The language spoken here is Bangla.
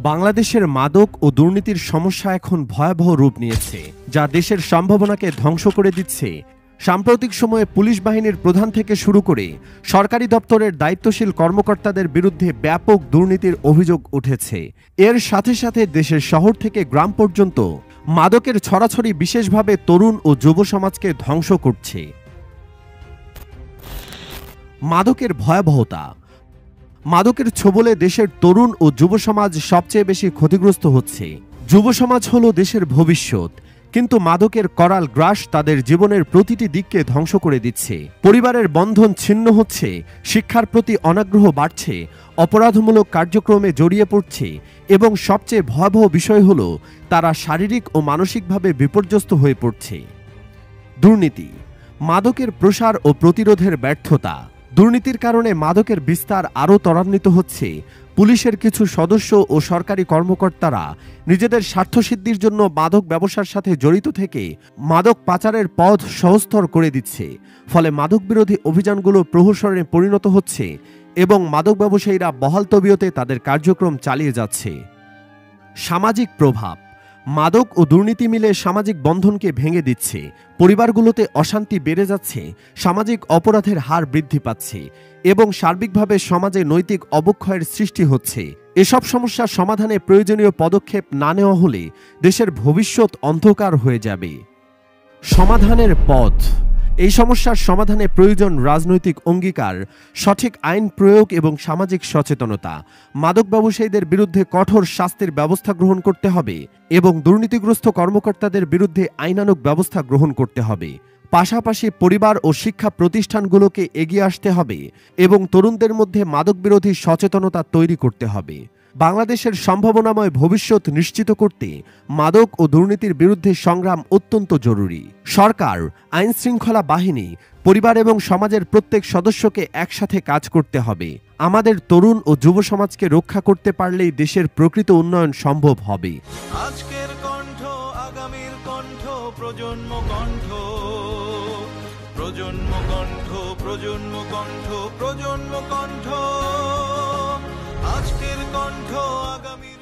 বাংলাদেশের মাদক ও দুর্নীতির সমস্যা এখন ভয়াবহ রূপ নিয়েছে, যা দেশের সম্ভাবনাকে ধ্বংস করে দিচ্ছে। সাম্প্রতিক সময়ে পুলিশ বাহিনীর প্রধান থেকে শুরু করে সরকারি দপ্তরের দায়িত্বশীল কর্মকর্তাদের বিরুদ্ধে ব্যাপক দুর্নীতির অভিযোগ উঠেছে। এর সাথে সাথে দেশের শহর থেকে গ্রাম পর্যন্ত মাদকের ছড়াছড়ি বিশেষভাবে তরুণ ও যুব সমাজকে ধ্বংস করছে। মাদকের ভয়াবহতা। মাদকের ছোবলে দেশের তরুণ ও যুব সমাজ সবচেয়ে বেশি ক্ষতিগ্রস্ত হচ্ছে। যুব সমাজ হলো দেশের ভবিষ্যৎ, কিন্তু মাদকের করাল গ্রাস তাদের জীবনের প্রতিটি দিককে ধ্বংস করে দিচ্ছে। পরিবারের বন্ধন ছিন্ন হচ্ছে, শিক্ষার প্রতি অনাগ্রহ বাড়ছে, অপরাধমূলক কার্যক্রমে জড়িয়ে পড়ছে এবং সবচেয়ে ভয়াবহ বিষয় হল তারা শারীরিক ও মানসিকভাবে বিপর্যস্ত হয়ে পড়ছে। দুর্নীতি, মাদকের প্রসার ও প্রতিরোধের ব্যর্থতা। দুর্নীতির কারণে মাদকের বিস্তার আরও ত্বরান্বিত হচ্ছে। পুলিশের কিছু সদস্য ও সরকারি কর্মকর্তারা নিজেদের স্বার্থসিদ্ধির জন্য মাদক ব্যবসার সাথে জড়িত থেকে মাদক পাচারের পথ সহজতর করে দিচ্ছে। ফলে মাদক বিরোধী অভিযানগুলো প্রহসনে পরিণত হচ্ছে এবং মাদক ব্যবসায়ীরা বহাল তবিয়তে তাদের কার্যক্রম চালিয়ে যাচ্ছে। সামাজিক প্রভাব। মাদক ও দুর্নীতি মিলে সামাজিক বন্ধনকে ভেঙে দিচ্ছে। পরিবারগুলোতে অশান্তি বেড়ে যাচ্ছে, সামাজিক অপরাধের হার বৃদ্ধি পাচ্ছে এবং সার্বিকভাবে সমাজে নৈতিক অবক্ষয়ের সৃষ্টি হচ্ছে। এসব সমস্যার সমাধানে প্রয়োজনীয় পদক্ষেপ না নেওয়া হলে দেশের ভবিষ্যৎ অন্ধকার হয়ে যাবে। সমাধানের পথ। এই সমস্যার সমাধানে প্রয়োজন রাজনৈতিক অঙ্গীকার, সঠিক আইন প্রয়োগ এবং সামাজিক সচেতনতা। মাদক ব্যবসায়ীদের বিরুদ্ধে কঠোর শাস্তির ব্যবস্থা গ্রহণ করতে হবে এবং দুর্নীতিগ্রস্ত কর্মকর্তাদের বিরুদ্ধে আইনানুগ ব্যবস্থা গ্রহণ করতে হবে। পাশাপাশি পরিবার ও শিক্ষা প্রতিষ্ঠানগুলোকে এগিয়ে আসতে হবে এবং তরুণদের মধ্যে মাদক বিরোধী সচেতনতা তৈরি করতে হবে। বাংলাদেশের সম্ভাবনাময় ভবিষ্যৎ নিশ্চিত করতে মাদক ও দুর্নীতির বিরুদ্ধে সংগ্রাম অত্যন্ত জরুরি। সরকার, আইনশৃঙ্খলা বাহিনী, পরিবার এবং সমাজের প্রত্যেক সদস্যকে একসাথে কাজ করতে হবে। আমাদের তরুণ ও যুব সমাজকে রক্ষা করতে পারলেই দেশের প্রকৃত উন্নয়ন সম্ভব হবে। আজকের কণ্ঠ, আগামীর কণ্ঠ, প্রজন্ম কণ্ঠ, প্রজন্ম কণ্ঠ, প্রজন্ম কণ্ঠ, প্রজন্ম কণ্ঠ, আজকের কণ্ঠ, আগামীর